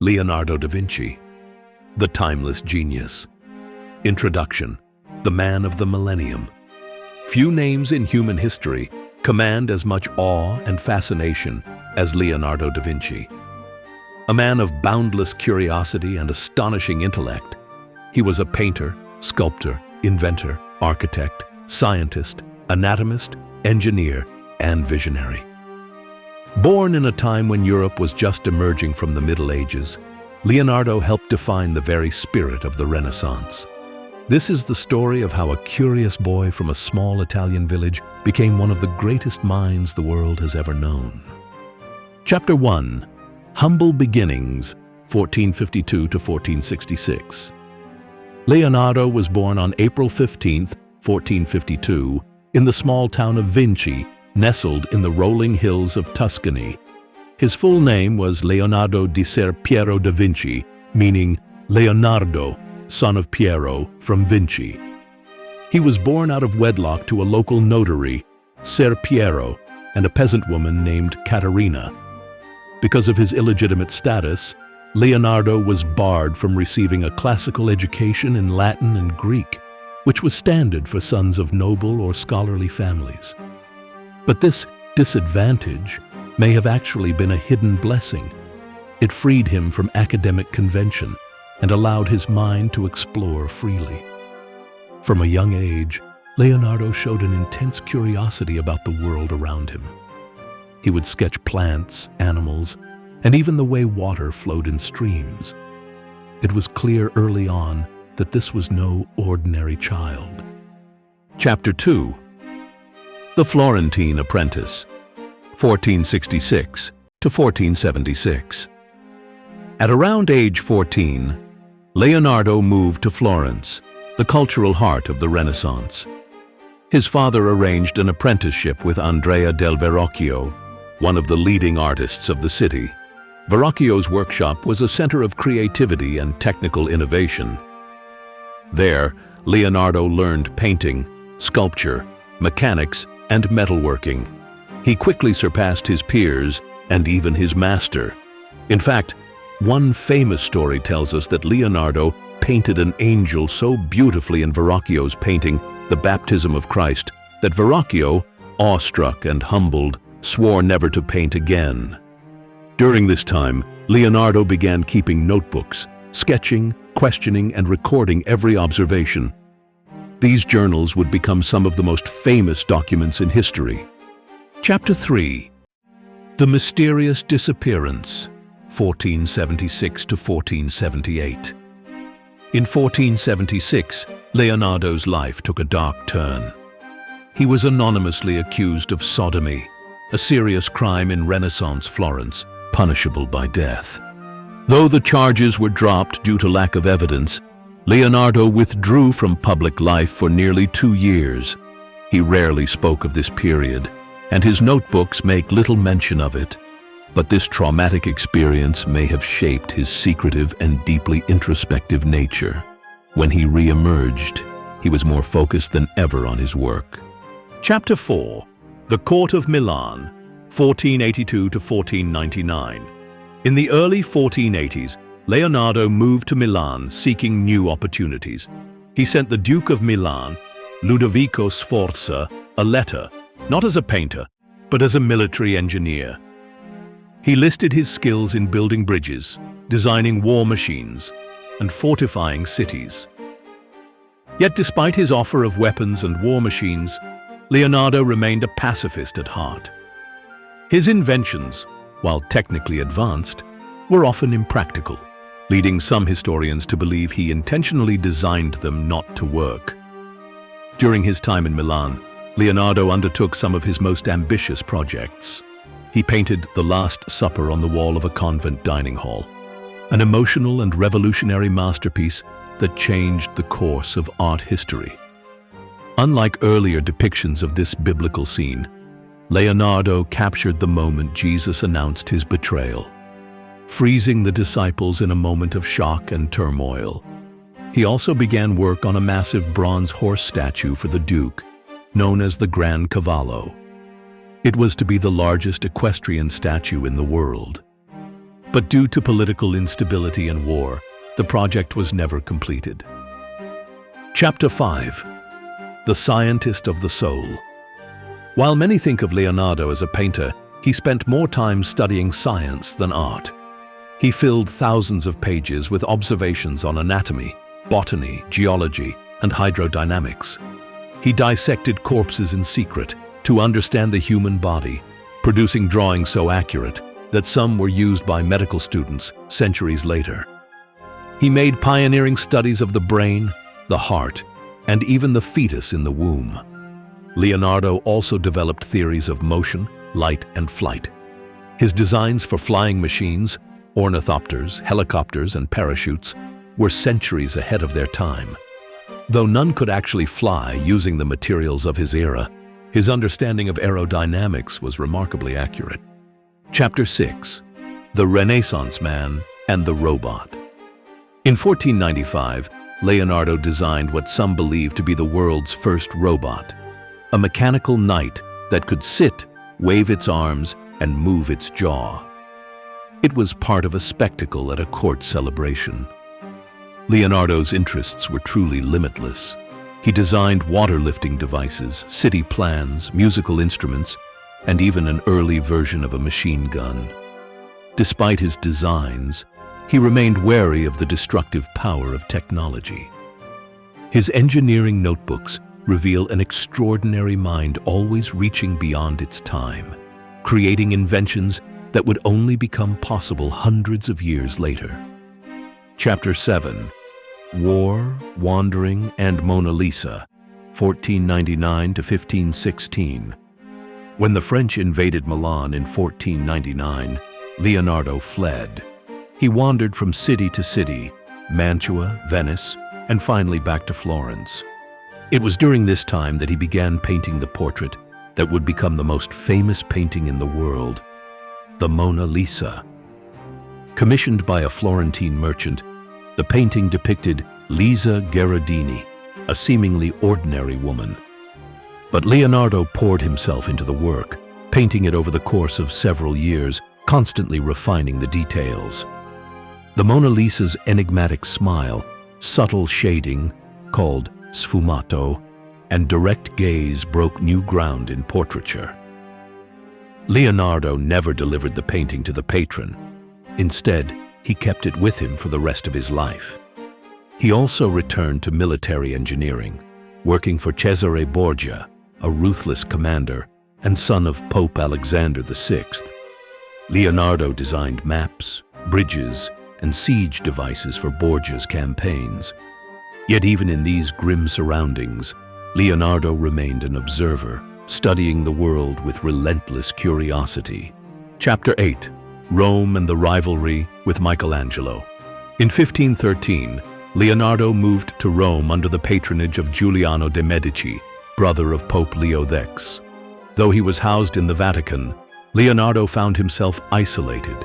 Leonardo da Vinci, the timeless genius. Introduction: the man of the millennium. Few names in human history command as much awe and fascination as Leonardo da Vinci. A man of boundless curiosity and astonishing intellect, he was a painter, sculptor, inventor, architect, scientist, anatomist, engineer, and visionary. Born in a time when Europe was just emerging from the Middle Ages, Leonardo helped define the very spirit of the Renaissance. This is the story of how a curious boy from a small Italian village became one of the greatest minds the world has ever known. Chapter 1. Humble Beginnings, 1452 to 1466. Leonardo was born on April 15, 1452, in the small town of Vinci, nestled in the rolling hills of Tuscany. His full name was Leonardo di Ser Piero da Vinci, meaning Leonardo, son of Piero, from Vinci. He was born out of wedlock to a local notary, Ser Piero, and a peasant woman named Caterina. Because of his illegitimate status, Leonardo was barred from receiving a classical education in Latin and Greek, which was standard for sons of noble or scholarly families. But this disadvantage may have actually been a hidden blessing. It freed him from academic convention and allowed his mind to explore freely. From a young age, Leonardo showed an intense curiosity about the world around him. He would sketch plants, animals, and even the way water flowed in streams. It was clear early on that this was no ordinary child. Chapter 2. The Florentine Apprentice, 1466 to 1476. At around age 14, Leonardo moved to Florence, the cultural heart of the Renaissance. His father arranged an apprenticeship with Andrea del Verrocchio, one of the leading artists of the city. Verrocchio's workshop was a center of creativity and technical innovation. There, Leonardo learned painting, sculpture, mechanics, and metalworking. He quickly surpassed his peers and even his master. In fact, one famous story tells us that Leonardo painted an angel so beautifully in Verrocchio's painting, The Baptism of Christ, that Verrocchio, awestruck and humbled, swore never to paint again. During this time, Leonardo began keeping notebooks, sketching, questioning, and recording every observation. These journals would become some of the most famous documents in history. Chapter 3. The Mysterious Disappearance, 1476 to 1478. In 1476, Leonardo's life took a dark turn. He was anonymously accused of sodomy, a serious crime in Renaissance Florence, punishable by death. Though the charges were dropped due to lack of evidence, Leonardo withdrew from public life for nearly 2 years. He rarely spoke of this period, and his notebooks make little mention of it. But this traumatic experience may have shaped his secretive and deeply introspective nature. When he re-emerged, he was more focused than ever on his work. Chapter 4. The Court of Milan, 1482 to 1499. In the early 1480s, Leonardo moved to Milan seeking new opportunities. He sent the Duke of Milan, Ludovico Sforza, a letter, not as a painter, but as a military engineer. He listed his skills in building bridges, designing war machines, and fortifying cities. Yet despite his offer of weapons and war machines, Leonardo remained a pacifist at heart. His inventions, while technically advanced, were often impractical, leading some historians to believe he intentionally designed them not to work. During his time in Milan, Leonardo undertook some of his most ambitious projects. He painted The Last Supper on the wall of a convent dining hall, an emotional and revolutionary masterpiece that changed the course of art history. Unlike earlier depictions of this biblical scene, Leonardo captured the moment Jesus announced his betrayal, freezing the disciples in a moment of shock and turmoil. He also began work on a massive bronze horse statue for the Duke, known as the Gran Cavallo. It was to be the largest equestrian statue in the world. But due to political instability and war, the project was never completed. Chapter 5. The Scientist of the Soul. While many think of Leonardo as a painter, he spent more time studying science than art. He filled thousands of pages with observations on anatomy, botany, geology, and hydrodynamics. He dissected corpses in secret to understand the human body, producing drawings so accurate that some were used by medical students centuries later. He made pioneering studies of the brain, the heart, and even the fetus in the womb. Leonardo also developed theories of motion, light, and flight. His designs for flying machines, ornithopters, helicopters, and parachutes were centuries ahead of their time. Though none could actually fly using the materials of his era, his understanding of aerodynamics was remarkably accurate. Chapter 6. The Renaissance Man and the Robot. In 1495, Leonardo designed what some believe to be the world's first robot, a mechanical knight that could sit, wave its arms, and move its jaw. It was part of a spectacle at a court celebration. Leonardo's interests were truly limitless. He designed water-lifting devices, city plans, musical instruments, and even an early version of a machine gun. Despite his designs, he remained wary of the destructive power of technology. His engineering notebooks reveal an extraordinary mind always reaching beyond its time, creating inventions that would only become possible hundreds of years later. Chapter 7. War, Wandering, and Mona Lisa, 1499 to 1516. When the French invaded Milan in 1499, Leonardo fled. He wandered from city to city, Mantua, Venice, and finally back to Florence. It was during this time that he began painting the portrait that would become the most famous painting in the world, the Mona Lisa. Commissioned by a Florentine merchant, the painting depicted Lisa Gherardini, a seemingly ordinary woman. But Leonardo poured himself into the work, painting it over the course of several years, constantly refining the details. The Mona Lisa's enigmatic smile, subtle shading, called sfumato, and direct gaze broke new ground in portraiture. Leonardo never delivered the painting to the patron. Instead, he kept it with him for the rest of his life. He also returned to military engineering, working for Cesare Borgia, a ruthless commander and son of Pope Alexander VI. Leonardo designed maps, bridges, and siege devices for Borgia's campaigns. Yet even in these grim surroundings, Leonardo remained an observer, studying the world with relentless curiosity. Chapter 8. Rome and the Rivalry with Michelangelo. In 1513, Leonardo moved to Rome under the patronage of Giuliano de' Medici, brother of Pope Leo X. Though he was housed in the Vatican, Leonardo found himself isolated.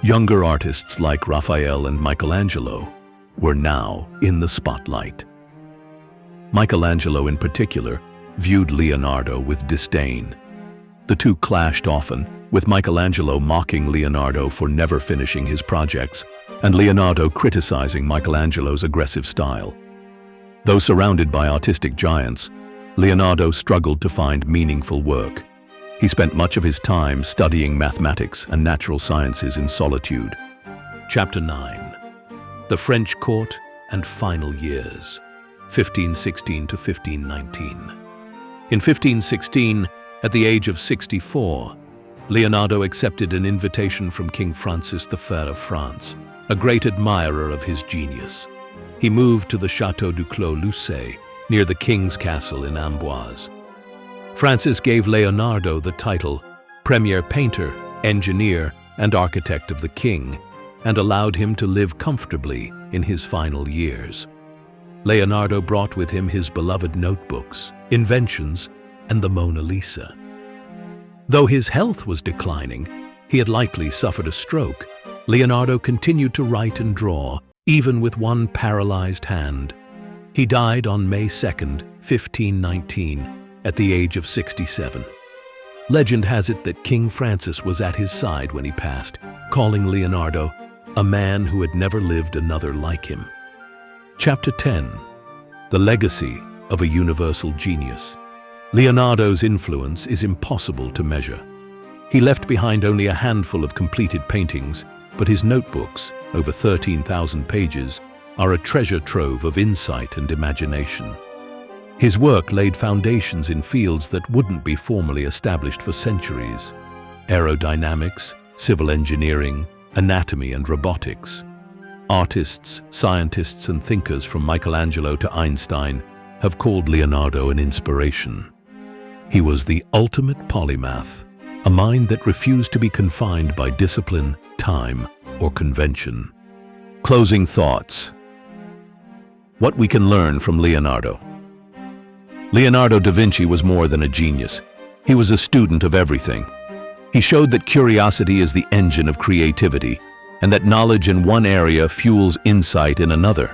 Younger artists like Raphael and Michelangelo were now in the spotlight. Michelangelo, in particular, viewed Leonardo with disdain. The two clashed often, with Michelangelo mocking Leonardo for never finishing his projects, and Leonardo criticizing Michelangelo's aggressive style. Though surrounded by artistic giants, Leonardo struggled to find meaningful work. He spent much of his time studying mathematics and natural sciences in solitude. Chapter 9. The French Court and Final Years, 1516 to 1519. In 1516, at the age of 64, Leonardo accepted an invitation from King Francis I of France, a great admirer of his genius. He moved to the Château du Clos Lucé, near the king's castle in Amboise. Francis gave Leonardo the title Premier Painter, Engineer, and Architect of the King, and allowed him to live comfortably in his final years. Leonardo brought with him his beloved notebooks, inventions, and the Mona Lisa. Though his health was declining, he had likely suffered a stroke. Leonardo continued to write and draw, even with one paralyzed hand. He died on May 2, 1519, at the age of 67. Legend has it that King Francis was at his side when he passed, calling Leonardo a man who had never lived another like him. Chapter 10. The Legacy of a Universal Genius. Leonardo's influence is impossible to measure. He left behind only a handful of completed paintings, but his notebooks, over 13,000 pages, are a treasure trove of insight and imagination. His work laid foundations in fields that wouldn't be formally established for centuries: aerodynamics, civil engineering, anatomy and robotics. Artists, scientists and thinkers from Michelangelo to Einstein have called Leonardo an inspiration. He was the ultimate polymath, a mind that refused to be confined by discipline, time, or convention. Closing thoughts. What we can learn from Leonardo. Leonardo da Vinci was more than a genius. He was a student of everything. He showed that curiosity is the engine of creativity, and that knowledge in one area fuels insight in another.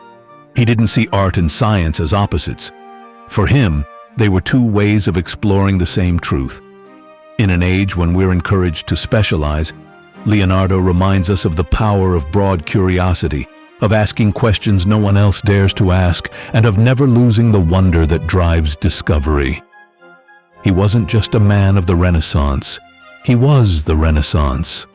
He didn't see art and science as opposites. For him, they were two ways of exploring the same truth. In an age when we're encouraged to specialize, Leonardo reminds us of the power of broad curiosity, of asking questions no one else dares to ask, and of never losing the wonder that drives discovery. He wasn't just a man of the Renaissance. He was the Renaissance.